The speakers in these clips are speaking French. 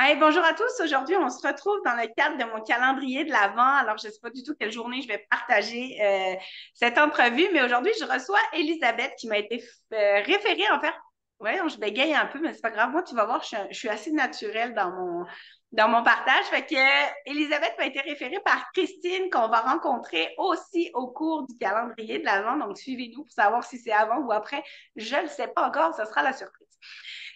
Hey, bonjour à tous. Aujourd'hui, on se retrouve dans le cadre de mon calendrier de l'Avent. Alors, je ne sais pas du tout quelle journée je vais partager cette entrevue, mais aujourd'hui, je reçois Elisabeth qui m'a été référée. En fait, ouais, je bégaye un peu, mais c'est pas grave. Moi, tu vas voir, je suis assez naturelle dans mon partage. Fait que Elisabeth m'a été référée par Christine qu'on va rencontrer aussi au cours du calendrier de l'Avent. Donc, suivez-nous pour savoir si c'est avant ou après. Je ne le sais pas encore. Ce sera la surprise.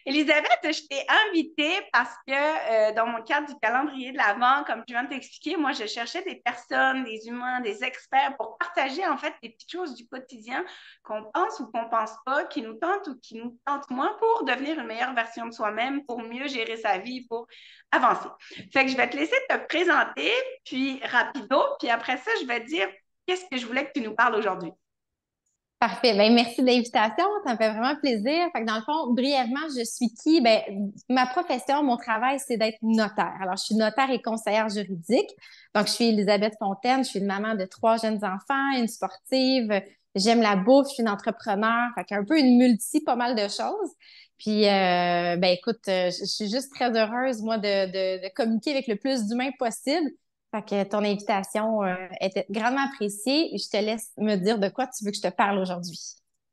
Elisabeth, je t'ai invitée parce que dans mon cadre du calendrier de l'Avent, comme je viens de t'expliquer, moi, je cherchais des personnes, des humains, des experts pour partager en fait des petites choses du quotidien qu'on pense ou qu'on pense pas, qui nous tentent ou qui nous tentent moins pour devenir une meilleure version de soi-même, pour mieux gérer sa vie, pour avancer. Fait que je vais te laisser te présenter, puis rapido, puis après ça, je vais te dire qu'est-ce que je voulais que tu nous parles aujourd'hui. Parfait. Ben, merci de l'invitation. Ça me fait vraiment plaisir. Fait que dans le fond, brièvement, je suis qui? Ben, ma profession, mon travail, c'est d'être notaire. Alors, je suis notaire et conseillère juridique. Donc, je suis Elisabeth Fontaine. Je suis une maman de trois jeunes enfants, une sportive. J'aime la bouffe. Je suis une entrepreneur. Fait qu'un peu une pas mal de choses. Puis, ben, écoute, je suis juste très heureuse, moi, de communiquer avec le plus d'humains possible. Fait que ton invitation était grandement appréciée et je te laisse me dire de quoi tu veux que je te parle aujourd'hui.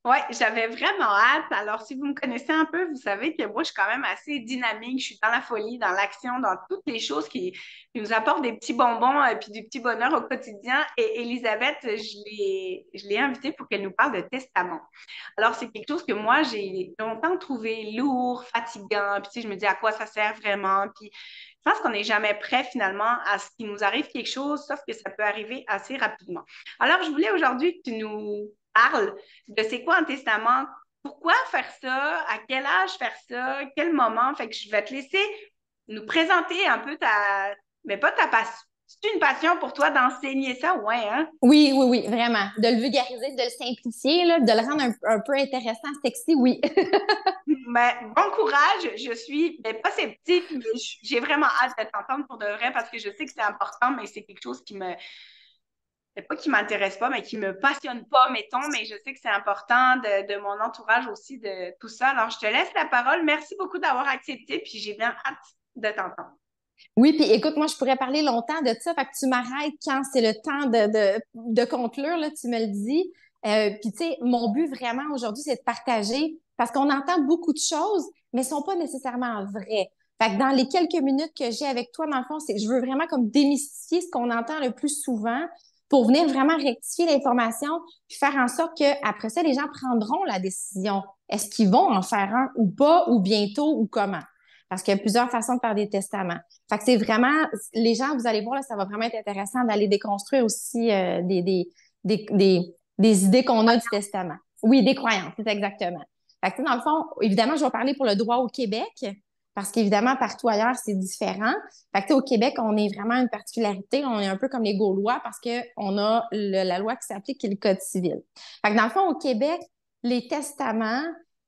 Oui, j'avais vraiment hâte. Alors, si vous me connaissez un peu, vous savez que moi, je suis quand même assez dynamique. Je suis dans la folie, dans l'action, dans toutes les choses qui nous apportent des petits bonbons et puis du petit bonheur au quotidien. Et Elisabeth, je l'ai invitée pour qu'elle nous parle de testament. Alors, c'est quelque chose que moi, j'ai longtemps trouvé lourd, fatigant. Puis, tu sais, je me dis à quoi ça sert vraiment. Puis, je pense qu'on n'est jamais prêt finalement à ce qu'il nous arrive quelque chose, sauf que ça peut arriver assez rapidement. Alors, je voulais aujourd'hui que tu nous parles de c'est quoi un testament, pourquoi faire ça, à quel âge faire ça, quel moment. Fait que je vais te laisser nous présenter un peu mais pas ta passion. C'est une passion pour toi d'enseigner ça, ouais, hein? Oui, oui, oui, vraiment. De le vulgariser, de le simplifier, là, de le rendre un peu intéressant, sexy, oui. Mais bon courage, je suis pas sceptique, mais j'ai vraiment hâte de t'entendre pour de vrai parce que je sais que c'est important, mais c'est quelque chose c'est pas qui m'intéresse pas, mais qui me passionne pas, mettons, mais je sais que c'est important de mon entourage aussi, de tout ça. Alors, je te laisse la parole. Merci beaucoup d'avoir accepté, puis j'ai bien hâte de t'entendre. Oui, puis écoute, moi, je pourrais parler longtemps de ça. Fait que tu m'arrêtes quand c'est le temps de conclure, là, tu me le dis. Puis, tu sais, mon but vraiment aujourd'hui, c'est de partager parce qu'on entend beaucoup de choses, mais elles sont pas nécessairement vraies. Fait que dans les quelques minutes que j'ai avec toi, dans le fond, c'est que je veux vraiment comme démystifier ce qu'on entend le plus souvent pour venir vraiment rectifier l'information puis faire en sorte que après ça, les gens prendront la décision. Est-ce qu'ils vont en faire un ou pas, ou bientôt, ou comment? Parce qu'il y a plusieurs façons de faire des testaments. Fait que c'est vraiment, les gens, vous allez voir, là, ça va vraiment être intéressant d'aller déconstruire aussi des, des, des idées qu'on a du testament. Oui, des croyances, c'est exactement. Fait que, tu sais, dans le fond, évidemment, je vais parler pour le droit au Québec, parce qu'évidemment, partout ailleurs, c'est différent. Fait que, tu sais, au Québec, on est vraiment une particularité. On est un peu comme les Gaulois parce qu'on a la loi qui s'applique, qui est le Code civil. Fait que, dans le fond, au Québec, les testaments,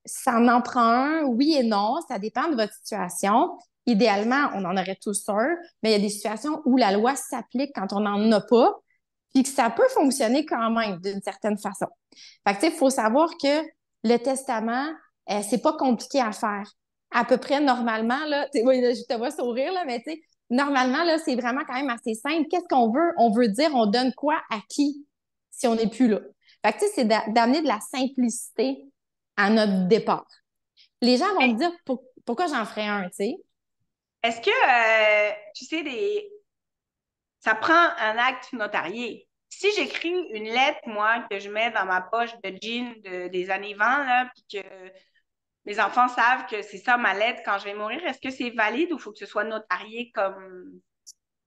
ça en prend un, oui et non, ça dépend de votre situation. Idéalement, on en aurait tous un, mais il y a des situations où la loi s'applique quand on n'en a pas, puis que ça peut fonctionner quand même d'une certaine façon. Fait que, tu sais, il faut savoir que le testament, c'est pas compliqué à faire. À peu près, normalement, là, oui, là, je te vois sourire, là, mais tu sais, normalement, là, c'est vraiment quand même assez simple. Qu'est-ce qu'on veut? On veut dire, on donne quoi à qui si on n'est plus là? Fait que, tu sais, c'est d'amener de la simplicité à notre départ. Les gens vont me dire, pourquoi j'en ferais un, tu sais? Est-ce que, tu sais, ça prend un acte notarié? Si j'écris une lettre, moi, que je mets dans ma poche de jean des années 20, là, puis que mes enfants savent que c'est ça ma lettre quand je vais mourir, est-ce que c'est valide ou il faut que ce soit notarié comme...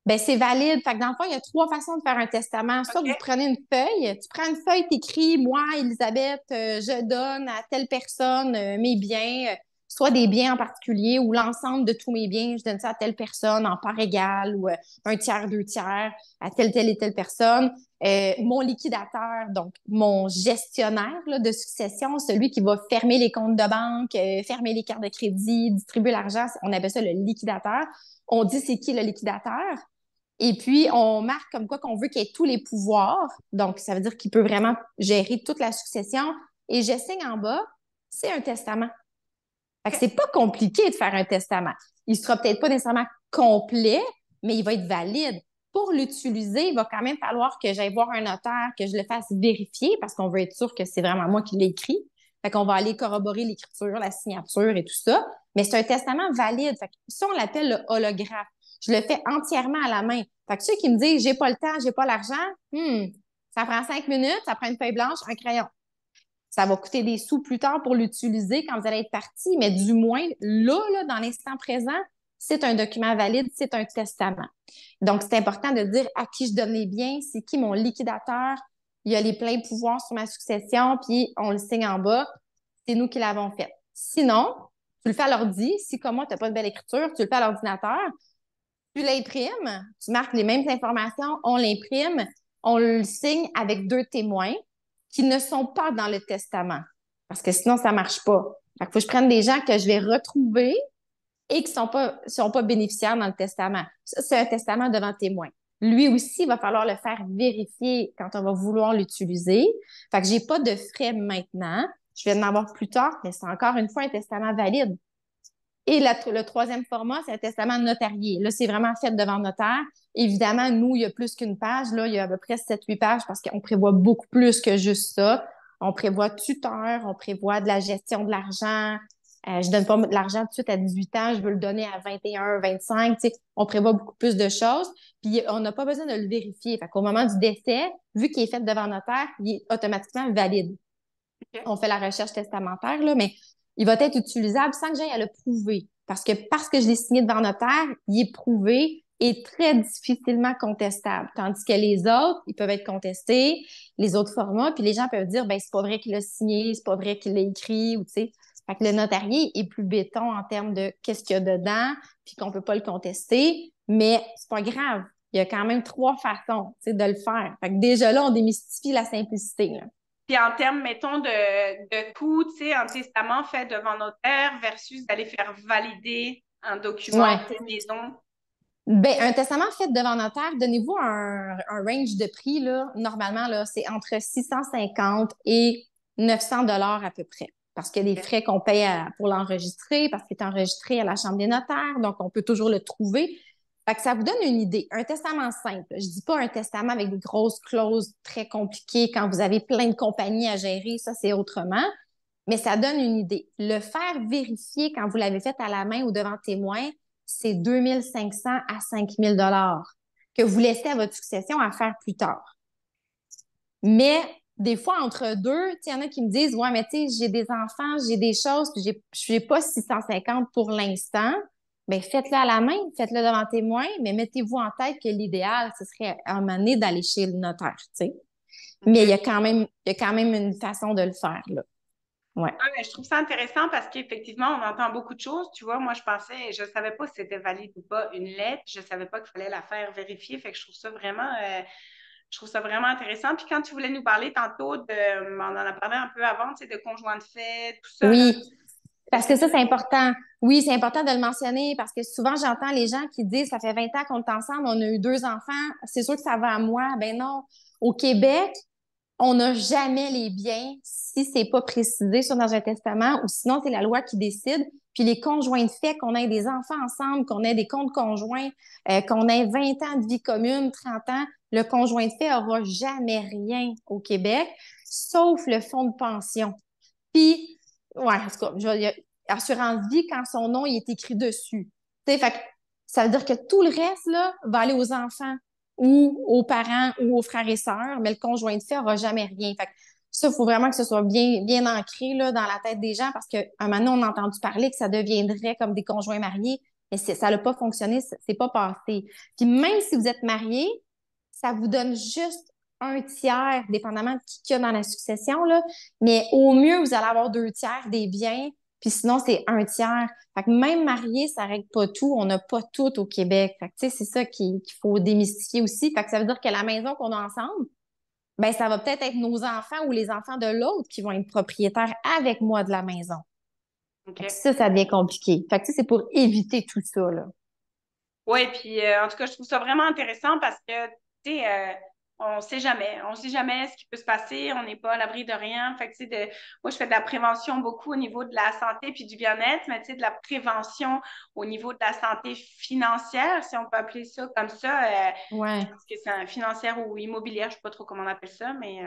Ben, c'est valide. Fait que dans le fond, il y a trois façons de faire un testament. Soit OK? vous prenez une feuille, tu prends une feuille, t'écris, moi, Elisabeth, je donne à telle personne mes biens, soit des biens en particulier ou l'ensemble de tous mes biens, je donne ça à telle personne en part égale ou un tiers, deux tiers à telle et telle personne. Mon liquidateur, donc mon gestionnaire là, de succession, celui qui va fermer les comptes de banque, fermer les cartes de crédit, distribuer l'argent, on appelle ça le liquidateur. On dit c'est qui le liquidateur? Et puis, on marque comme quoi qu'on veut qu'il ait tous les pouvoirs. Donc, ça veut dire qu'il peut vraiment gérer toute la succession. Et je signe en bas, c'est un testament. Fait que OK. c'est pas compliqué de faire un testament. Il sera peut-être pas nécessairement complet, mais il va être valide. Pour l'utiliser, il va quand même falloir que j'aille voir un notaire, que je le fasse vérifier parce qu'on veut être sûr que c'est vraiment moi qui l'ai écrit. Fait qu'on va aller corroborer l'écriture, la signature et tout ça. Mais c'est un testament valide. Fait que ça, on l'appelle le holographe. Je le fais entièrement à la main. Fait que ceux qui me disent, j'ai pas le temps, j'ai pas l'argent, ça prend 5 minutes, ça prend une feuille blanche, un crayon. Ça va coûter des sous plus tard pour l'utiliser quand vous allez être parti, mais du moins, là, dans l'instant présent, c'est un document valide, c'est un testament. Donc, c'est important de dire à qui je donne les biens, c'est qui mon liquidateur, il y a les pleins pouvoirs sur ma succession, puis on le signe en bas, c'est nous qui l'avons fait. Sinon, tu le fais à l'ordi, si comme moi, tu n'as pas de belle écriture, tu le fais à l'ordinateur, tu l'imprimes, tu marques les mêmes informations, on l'imprime, on le signe avec 2 témoins qui ne sont pas dans le testament. Parce que sinon, ça ne marche pas. Fait qu'il faut que je prenne des gens que je vais retrouver et qui ne sont pas bénéficiaires dans le testament. Ça, c'est un testament devant témoin. Lui aussi, il va falloir le faire vérifier quand on va vouloir l'utiliser. Fait que j'ai pas de frais maintenant. Je vais en avoir plus tard, mais c'est encore une fois un testament valide. Et le troisième format, c'est un testament notarié. Là, c'est vraiment fait devant notaire. Évidemment, nous, il y a plus qu'une page. Là, il y a à peu près 7-8 pages parce qu'on prévoit beaucoup plus que juste ça. On prévoit tuteur, on prévoit de la gestion de l'argent. Je donne pas de l'argent tout de suite à 18 ans, je veux le donner à 21, 25. Tu sais, on prévoit beaucoup plus de choses. Puis, on n'a pas besoin de le vérifier. Fait qu'au moment du décès, vu qu'il est fait devant notaire, il est automatiquement valide. OK. On fait la recherche testamentaire, là, mais il va être utilisable sans que j'aille à le prouver. Parce que je l'ai signé devant notaire, il est prouvé et très difficilement contestable. Tandis que les autres, ils peuvent être contestés, les autres formats, puis les gens peuvent dire, ben, c'est pas vrai qu'il l'a signé, c'est pas vrai qu'il l'a écrit, ou tu sais. Fait que le notarié est plus béton en termes de qu'est-ce qu'il y a dedans, puis qu'on peut pas le contester, mais c'est pas grave. Il y a quand même 3 façons, tu sais, de le faire. Fait que déjà là, on démystifie la simplicité, là. Puis en termes, mettons, de coûts, tu sais, un testament fait devant notaire versus d'aller faire valider un document Ouais. de maison. Ben, un testament fait devant notaire, donnez-vous un range de prix, là. Normalement, là, c'est entre 650 et 900 dollars à peu près. Parce qu'il y a des frais qu'on paye pour l'enregistrer, parce qu'il est enregistré à la Chambre des notaires, donc on peut toujours le trouver. Fait que ça vous donne une idée. Un testament simple. Je dis pas un testament avec des grosses clauses très compliquées quand vous avez plein de compagnies à gérer, ça c'est autrement. Mais ça donne une idée. Le faire vérifier quand vous l'avez fait à la main ou devant témoin, c'est 2500 à 5000 dollars que vous laissez à votre succession à faire plus tard. Mais des fois, entre deux, il y en a qui me disent, ouais, mais tu sais, j'ai des enfants, j'ai des choses, puis je n'ai pas 650 pour l'instant. Bien, faites-le à la main, faites-le devant témoin, mais mettez-vous en tête que l'idéal, ce serait à un moment donné d'aller chez le notaire, tu sais. Mais OK. il y a quand même une façon de le faire, là. Ouais. Ah, mais je trouve ça intéressant parce qu'effectivement, on entend beaucoup de choses. Tu vois, moi, je pensais, je savais pas si c'était valide ou pas une lettre. Je savais pas qu'il fallait la faire vérifier. Fait que je trouve ça vraiment intéressant. Puis quand tu voulais nous parler tantôt on en a parlé un peu avant, tu sais, de conjoint de fait, tout ça, là. Oui, parce Est-ce que que ça, tu c'est important. Oui, c'est important de le mentionner parce que souvent, j'entends les gens qui disent, ça fait 20 ans qu'on est ensemble, on a eu 2 enfants, c'est sûr que ça va à moi. Ben non. Au Québec, on n'a jamais les biens si c'est pas précisé sur dans un testament ou sinon, c'est la loi qui décide. Puis les conjoints de fait, qu'on ait des enfants ensemble, qu'on ait des comptes conjoints, qu'on ait 20 ans de vie commune, 30 ans, le conjoint de fait aura jamais rien au Québec, sauf le fonds de pension. Puis, ouais, en tout cas, il y a assurance vie quand son nom il est écrit dessus. Tu sais, fait que ça veut dire que tout le reste, là, va aller aux enfants ou aux parents ou aux frères et sœurs, mais le conjoint de fait n'aura jamais rien. Fait que ça, il faut vraiment que ce soit bien, bien ancré, là, dans la tête des gens parce qu'à un moment donné, on a entendu parler que ça deviendrait comme des conjoints mariés, mais ça n'a pas fonctionné, c'est pas passé. Puis même si vous êtes mariés, ça vous donne juste un tiers, dépendamment de qui qu'il y a dans la succession, là. Mais au mieux, vous allez avoir 2 tiers des biens, puis sinon, c'est un tiers. Fait que même marié, ça règle pas tout. On n'a pas tout au Québec. Fait que, tu sais, c'est ça qu'il faut démystifier aussi. Fait que ça veut dire que la maison qu'on a ensemble, ben, ça va peut-être être nos enfants ou les enfants de l'autre qui vont être propriétaires avec moi de la maison. Fait que OK. ça devient compliqué. Fait que, tu sais, c'est pour éviter tout ça, là. Oui, puis en tout cas, je trouve ça vraiment intéressant parce que, tu sais, On sait jamais. On sait jamais ce qui peut se passer. On n'est pas à l'abri de rien. Fait que, tu sais, moi, je fais de la prévention beaucoup au niveau de la santé puis du bien-être, mais tu sais, de la prévention au niveau de la santé financière, si on peut appeler ça comme ça. Je Ouais. pense que c'est financière ou immobilière, je sais pas trop comment on appelle ça, mais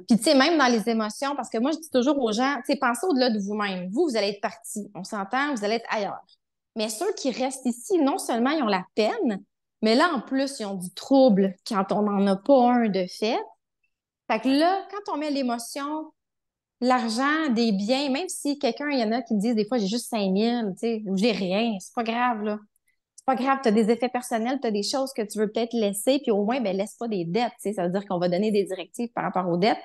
Puis, tu sais, même dans les émotions, parce que moi, je dis toujours aux gens, tu sais, pensez au-delà de vous-même. Vous, vous allez être parti. On s'entend, vous allez être ailleurs. Mais ceux qui restent ici, non seulement ils ont la peine, mais là, en plus, ils ont du trouble quand on n'en a pas un de fait. Fait que là, quand on met l'émotion, l'argent, des biens, même si quelqu'un, il y en a qui me disent des fois, j'ai juste 5 000, tu sais, ou j'ai rien, c'est pas grave, là. C'est pas grave, tu as des effets personnels, tu as des choses que tu veux peut-être laisser, puis au moins, ben, laisse pas des dettes, tu sais, ça veut dire qu'on va donner des directives par rapport aux dettes.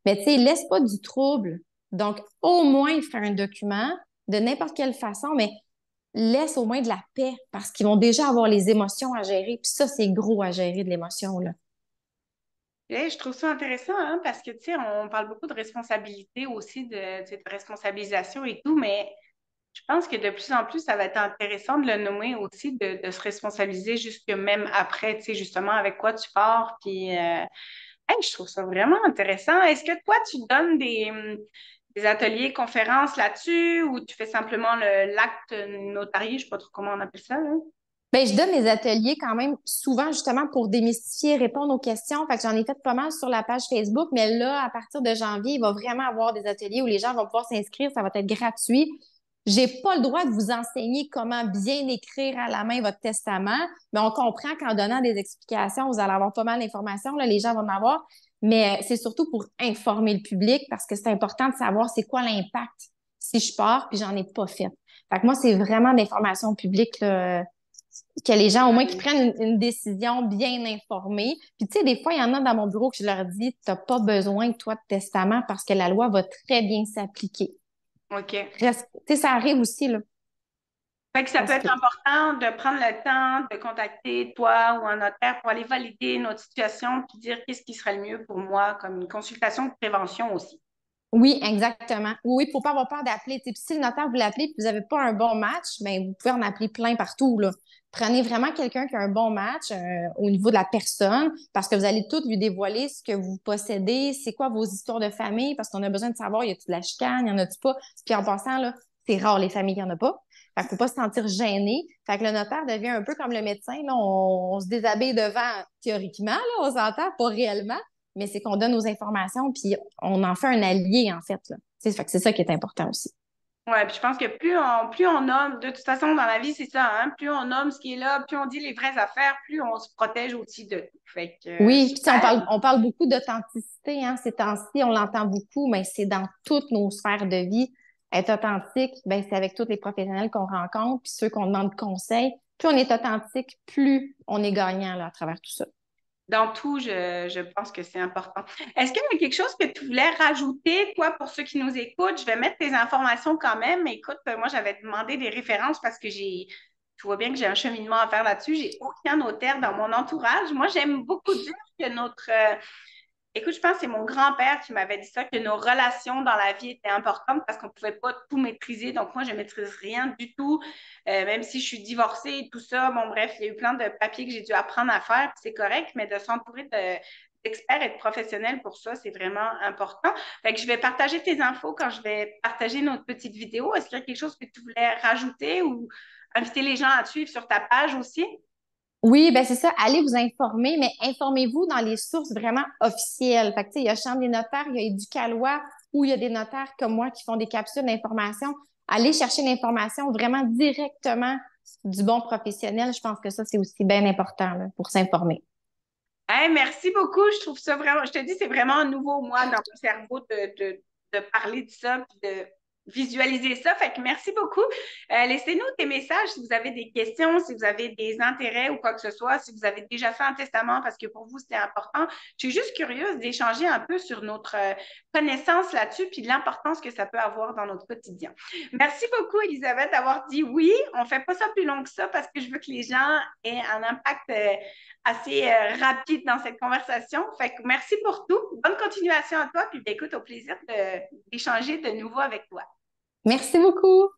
Mais tu sais, laisse pas du trouble. Donc, au moins, faire un document de n'importe quelle façon, mais laisse au moins de la paix parce qu'ils vont déjà avoir les émotions à gérer. Puis ça, c'est gros à gérer de l'émotion, là. je trouve ça intéressant hein, parce que, tu sais, on parle beaucoup de responsabilité aussi, tu sais, de responsabilisation et tout, mais je pense que de plus en plus, ça va être intéressant de le nommer aussi, de se responsabiliser jusque même après, tu sais, justement, avec quoi tu pars. Puis, je trouve ça vraiment intéressant. Est-ce que toi, tu donnes des ateliers, conférences là-dessus ou tu fais simplement l'acte notarié, je ne sais pas trop comment on appelle ça, là? Ben, je donne mes ateliers quand même souvent justement pour démystifier, répondre aux questions. Fait que j'en ai fait pas mal sur la page Facebook, mais là, à partir de janvier, il va vraiment avoir des ateliers où les gens vont pouvoir s'inscrire. Ça va être gratuit. J'ai pas le droit de vous enseigner comment bien écrire à la main votre testament, mais on comprend qu'en donnant des explications, vous allez avoir pas mal d'informations. Là, les gens vont en avoir. Mais c'est surtout pour informer le public parce que c'est important de savoir c'est quoi l'impact si je pars puis j'en ai pas fait. Fait que moi, c'est vraiment d'information publique, là, que les gens, au moins, qui prennent une décision bien informée. Puis, tu sais, des fois, il y en a dans mon bureau que je leur dis, tu n'as pas besoin, toi, de testament parce que la loi va très bien s'appliquer. OK. Tu sais, ça arrive aussi, là. Fait que ça peut Parce être que, important de prendre le temps de contacter toi ou un notaire pour aller valider notre situation puis dire qu'est-ce qui serait le mieux pour moi, comme une consultation de prévention aussi. oui, exactement. Oui, il faut pas avoir peur d'appeler. Tu sais, puis si le notaire vous l'appelez et vous n'avez pas un bon match, ben, vous pouvez en appeler plein partout, là. Prenez vraiment quelqu'un qui a un bon match au niveau de la personne parce que vous allez tout lui dévoiler ce que vous possédez, c'est quoi vos histoires de famille parce qu'on a besoin de savoir, y a-t-il de la chicane, y en a-tu pas? Puis en passant, là, c'est rare les familles, il y en a pas. Fait qu'il faut pas se sentir gêné. Fait que le notaire devient un peu comme le médecin, là. On se déshabille devant, théoriquement, là, on s'entend, pas réellement, mais c'est qu'on donne nos informations, puis on en fait un allié, en fait, là. Tu sais, fait que c'est ça qui est important aussi. Ouais, puis je pense que plus on nomme, de toute façon, dans la vie, c'est ça, hein, plus on nomme ce qui est là, plus on dit les vraies affaires, plus on se protège aussi de tout. Fait que, Oui, puis tu sais, super. on parle beaucoup d'authenticité, hein, ces temps-ci, on l'entend beaucoup, mais c'est dans toutes nos sphères de vie. Être authentique, ben, c'est avec tous les professionnels qu'on rencontre, puis ceux qu'on demande conseil. Plus on est authentique, plus on est gagnant là, à travers tout ça. Dans tout, je pense que c'est important. Est-ce qu'il y a quelque chose que tu voulais rajouter, toi, pour ceux qui nous écoutent? Je vais mettre tes informations quand même, mais écoute, moi, j'avais demandé des références parce que tu vois bien que j'ai un cheminement à faire là-dessus. J'ai aucun notaire dans mon entourage. Moi, j'aime beaucoup dire que écoute, je pense que c'est mon grand-père qui m'avait dit ça, que nos relations dans la vie étaient importantes parce qu'on ne pouvait pas tout maîtriser. Donc, moi, je ne maîtrise rien du tout, même si je suis divorcée et tout ça. Bon, bref, il y a eu plein de papiers que j'ai dû apprendre à faire, puis c'est correct, mais de s'entourer d'experts et de professionnels pour ça, c'est vraiment important. Fait que je vais partager tes infos quand je vais partager notre petite vidéo. Est-ce qu'il y a quelque chose que tu voulais rajouter ou inviter les gens à te suivre sur ta page aussi? Oui, ben c'est ça. Allez vous informer, mais informez-vous dans les sources vraiment officielles. Fait que, tu sais, il y a Chambre des notaires, il y a Éducalois, ou il y a des notaires comme moi qui font des capsules d'information. Allez chercher l'information vraiment directement du bon professionnel. Je pense que ça, c'est aussi bien important là, pour s'informer. Hey, merci beaucoup. Je trouve ça vraiment, je te dis, c'est vraiment nouveau, moi, dans mon cerveau de parler de ça, puis de visualiser ça. Fait que merci beaucoup. Laissez-nous des messages si vous avez des questions, si vous avez des intérêts ou quoi que ce soit, si vous avez déjà fait un testament parce que pour vous, c'était important. Je suis juste curieuse d'échanger un peu sur notre connaissance là-dessus, puis l'importance que ça peut avoir dans notre quotidien. Merci beaucoup, Elisabeth, d'avoir dit oui. On ne fait pas ça plus long que ça parce que je veux que les gens aient un impact assez rapide dans cette conversation. Fait que merci pour tout. Bonne continuation à toi. Puis ben, écoute, au plaisir d'échanger de nouveau avec toi. Merci beaucoup.